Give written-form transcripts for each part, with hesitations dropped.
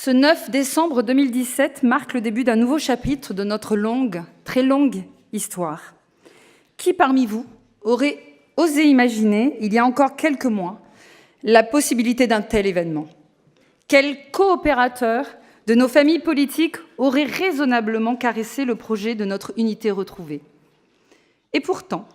Ce 9 décembre 2017 marque le début d'un nouveau chapitre de notre longue, très longue histoire. Qui parmi vous aurait osé imaginer, il y a encore quelques mois, la possibilité d'un tel événement? Quel coopérateur de nos familles politiques aurait raisonnablement caressé le projet de notre unité retrouvée? Et pourtant,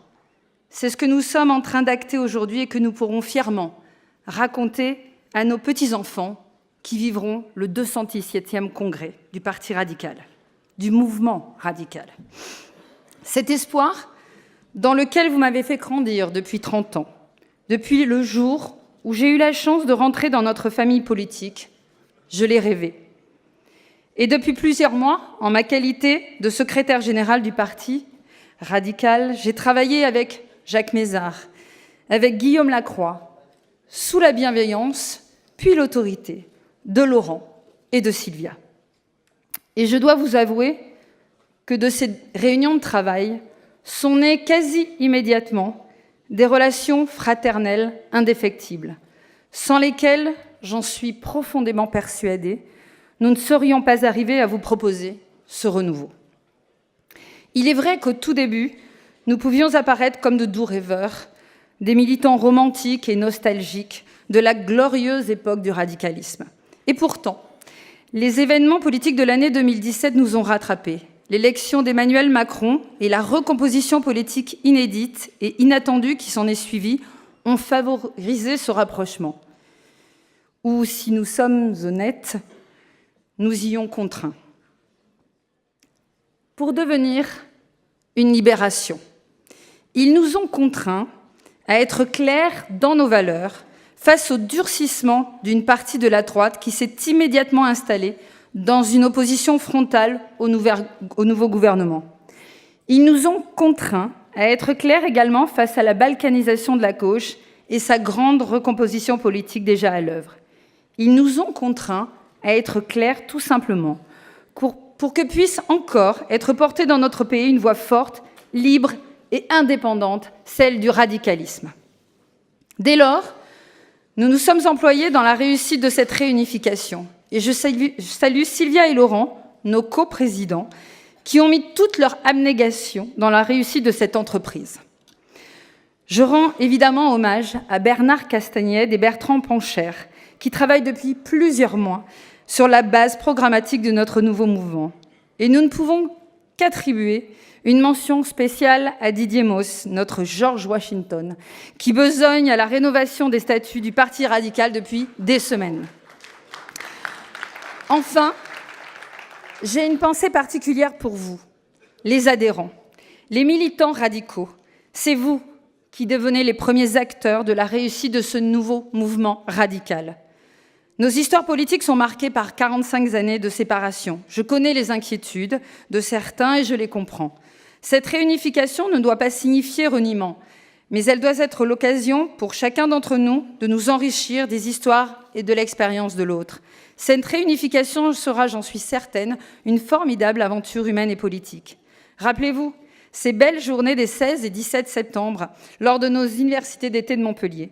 c'est ce que nous sommes en train d'acter aujourd'hui et que nous pourrons fièrement raconter à nos petits-enfants qui vivront le 217e congrès du Parti radical, du mouvement radical. Cet espoir dans lequel vous m'avez fait grandir depuis 30 ans, depuis le jour où j'ai eu la chance de rentrer dans notre famille politique, je l'ai rêvé. Et depuis plusieurs mois, en ma qualité de secrétaire général du Parti radical, j'ai travaillé avec Jacques Mézard, avec Guillaume Lacroix, sous la bienveillance, puis l'autorité de Laurent et de Sylvia. Et je dois vous avouer que de ces réunions de travail sont nées quasi immédiatement des relations fraternelles indéfectibles, sans lesquelles, j'en suis profondément persuadée, nous ne serions pas arrivés à vous proposer ce renouveau. Il est vrai qu'au tout début, nous pouvions apparaître comme de doux rêveurs, des militants romantiques et nostalgiques de la glorieuse époque du radicalisme. Et pourtant, les événements politiques de l'année 2017 nous ont rattrapés. L'élection d'Emmanuel Macron et la recomposition politique inédite et inattendue qui s'en est suivie ont favorisé ce rapprochement. Ou, si nous sommes honnêtes, nous y ont contraints. Pour devenir une libération, ils nous ont contraints à être clairs dans nos valeurs face au durcissement d'une partie de la droite qui s'est immédiatement installée dans une opposition frontale au nouveau gouvernement. Ils nous ont contraints à être clairs également face à la balkanisation de la gauche et sa grande recomposition politique déjà à l'œuvre. Ils nous ont contraints à être clairs tout simplement pour que puisse encore être portée dans notre pays une voix forte, libre et indépendante, celle du radicalisme. Dès lors, nous nous sommes employés dans la réussite de cette réunification. Et je salue Sylvia et Laurent, nos coprésidents, qui ont mis toute leur abnégation dans la réussite de cette entreprise. Je rends évidemment hommage à Bernard Castagnède et Bertrand Pancher, qui travaillent depuis plusieurs mois sur la base programmatique de notre nouveau mouvement. Et nous ne pouvons qu'attribuer une mention spéciale à Didier Mauss, notre George Washington, qui besogne à la rénovation des statuts du Parti radical depuis des semaines. Enfin, j'ai une pensée particulière pour vous, les adhérents, les militants radicaux. C'est vous qui devenez les premiers acteurs de la réussite de ce nouveau mouvement radical. Nos histoires politiques sont marquées par 45 années de séparation. Je connais les inquiétudes de certains et je les comprends. Cette réunification ne doit pas signifier reniement, mais elle doit être l'occasion pour chacun d'entre nous de nous enrichir des histoires et de l'expérience de l'autre. Cette réunification sera, j'en suis certaine, une formidable aventure humaine et politique. Rappelez-vous ces belles journées des 16 et 17 septembre, lors de nos universités d'été de Montpellier.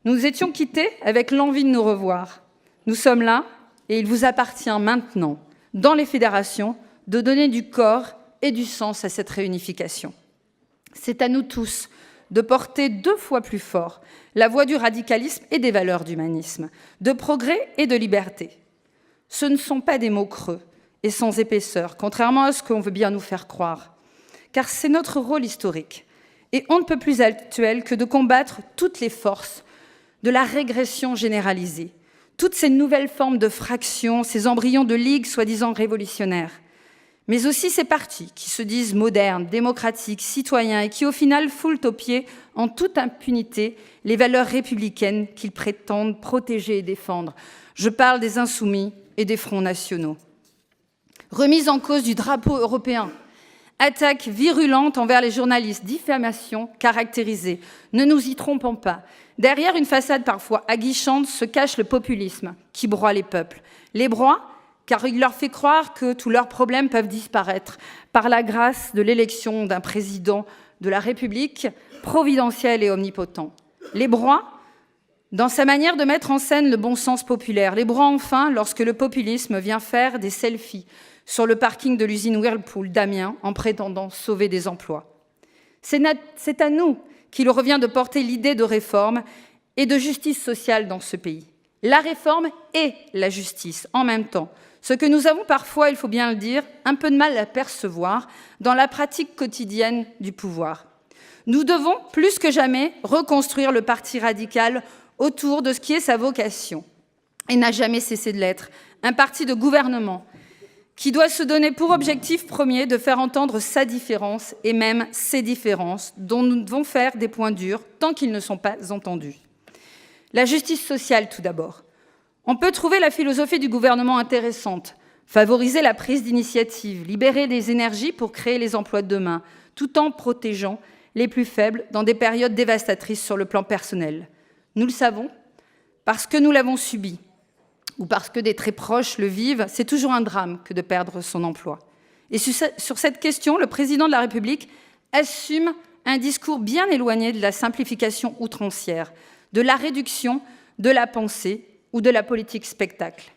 Nous étions quittés avec l'envie de nous revoir. Nous sommes là et il vous appartient maintenant, dans les fédérations, de donner du corps et du sens à cette réunification. C'est à nous tous de porter 2 fois plus fort la voix du radicalisme et des valeurs d'humanisme, de progrès et de liberté. Ce ne sont pas des mots creux et sans épaisseur, contrairement à ce qu'on veut bien nous faire croire, car c'est notre rôle historique, et on ne peut plus actuel que de combattre toutes les forces de la régression généralisée, toutes ces nouvelles formes de fractions, ces embryons de ligues soi-disant révolutionnaires, mais aussi ces partis qui se disent modernes, démocratiques, citoyens et qui au final foulent aux pieds en toute impunité les valeurs républicaines qu'ils prétendent protéger et défendre. Je parle des insoumis et des fronts nationaux. Remise en cause du drapeau européen, attaques virulentes envers les journalistes, diffamation caractérisée. Ne nous y trompons pas. Derrière une façade parfois aguichante se cache le populisme qui broie les peuples. Les broie car il leur fait croire que tous leurs problèmes peuvent disparaître par la grâce de l'élection d'un président de la République providentiel et omnipotent. Les broie dans sa manière de mettre en scène le bon sens populaire, les bras enfin lorsque le populisme vient faire des selfies sur le parking de l'usine Whirlpool d'Amiens en prétendant sauver des emplois. C'est à nous qu'il revient de porter l'idée de réforme et de justice sociale dans ce pays. La réforme et la justice en même temps, ce que nous avons parfois, il faut bien le dire, un peu de mal à percevoir dans la pratique quotidienne du pouvoir. Nous devons, plus que jamais, reconstruire le parti radical autour de ce qui est sa vocation, et n'a jamais cessé de l'être, un parti de gouvernement qui doit se donner pour objectif premier de faire entendre sa différence et même ses différences, dont nous devons faire des points durs tant qu'ils ne sont pas entendus. La justice sociale, tout d'abord. On peut trouver la philosophie du gouvernement intéressante, favoriser la prise d'initiative, libérer des énergies pour créer les emplois de demain, tout en protégeant les plus faibles dans des périodes dévastatrices sur le plan personnel. Nous le savons, parce que nous l'avons subi, ou parce que des très proches le vivent, c'est toujours un drame que de perdre son emploi. Et sur cette question, le président de la République assume un discours bien éloigné de la simplification outrancière, de la réduction de la pensée ou de la politique spectacle.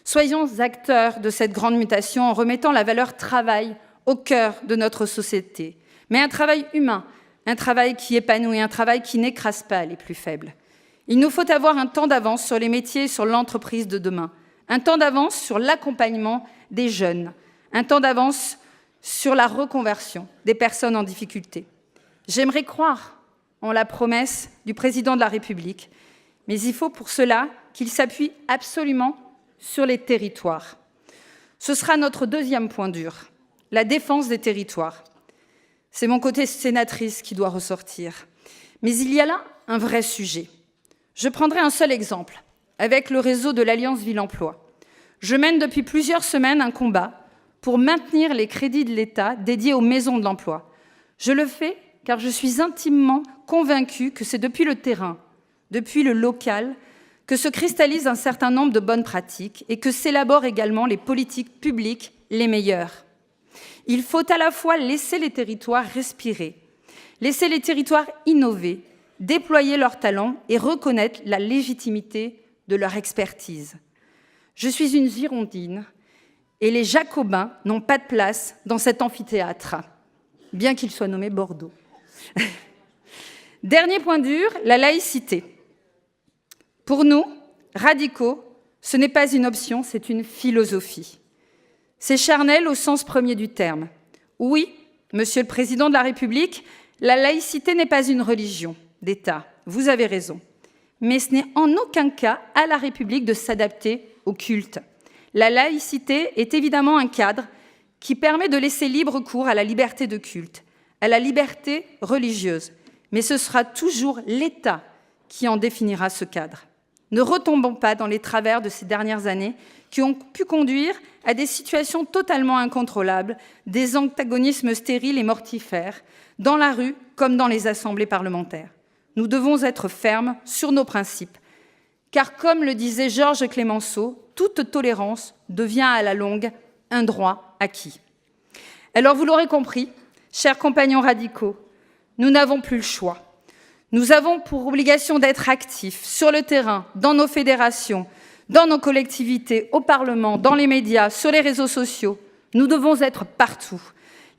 Soyons acteurs de cette grande mutation en remettant la valeur travail au cœur de notre société, mais un travail humain, un travail qui épanouit, un travail qui n'écrase pas les plus faibles. Il nous faut avoir un temps d'avance sur les métiers et sur l'entreprise de demain, un temps d'avance sur l'accompagnement des jeunes, un temps d'avance sur la reconversion des personnes en difficulté. J'aimerais croire en la promesse du président de la République, mais il faut pour cela qu'il s'appuie absolument sur les territoires. Ce sera notre deuxième point dur, la défense des territoires. C'est mon côté sénatrice qui doit ressortir. Mais il y a là un vrai sujet. Je prendrai un seul exemple, avec le réseau de l'Alliance Ville-Emploi. Je mène depuis plusieurs semaines un combat pour maintenir les crédits de l'État dédiés aux maisons de l'emploi. Je le fais car je suis intimement convaincue que c'est depuis le terrain, depuis le local, que se cristallisent un certain nombre de bonnes pratiques et que s'élaborent également les politiques publiques les meilleures. Il faut à la fois laisser les territoires respirer, laisser les territoires innover, déployer leurs talents et reconnaître la légitimité de leur expertise. Je suis une Girondine et les Jacobins n'ont pas de place dans cet amphithéâtre, bien qu'il soit nommé Bordeaux. Dernier point dur, la laïcité. Pour nous, radicaux, ce n'est pas une option, c'est une philosophie. C'est charnel au sens premier du terme. Oui, Monsieur le Président de la République, la laïcité n'est pas une religion d'État, vous avez raison. Mais ce n'est en aucun cas à la République de s'adapter au culte. La laïcité est évidemment un cadre qui permet de laisser libre cours à la liberté de culte, à la liberté religieuse. Mais ce sera toujours l'État qui en définira ce cadre. Ne retombons pas dans les travers de ces dernières années qui ont pu conduire à des situations totalement incontrôlables, des antagonismes stériles et mortifères, dans la rue comme dans les assemblées parlementaires. Nous devons être fermes sur nos principes, car comme le disait Georges Clemenceau, toute tolérance devient à la longue un droit acquis. Alors vous l'aurez compris, chers compagnons radicaux, nous n'avons plus le choix. Nous avons pour obligation d'être actifs sur le terrain, dans nos fédérations, dans nos collectivités, au Parlement, dans les médias, sur les réseaux sociaux. Nous devons être partout.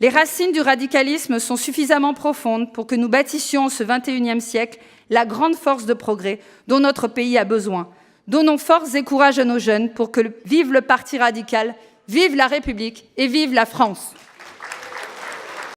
Les racines du radicalisme sont suffisamment profondes pour que nous bâtissions en ce XXIe siècle la grande force de progrès dont notre pays a besoin. Donnons force et courage à nos jeunes pour que vive le Parti radical, vive la République et vive la France.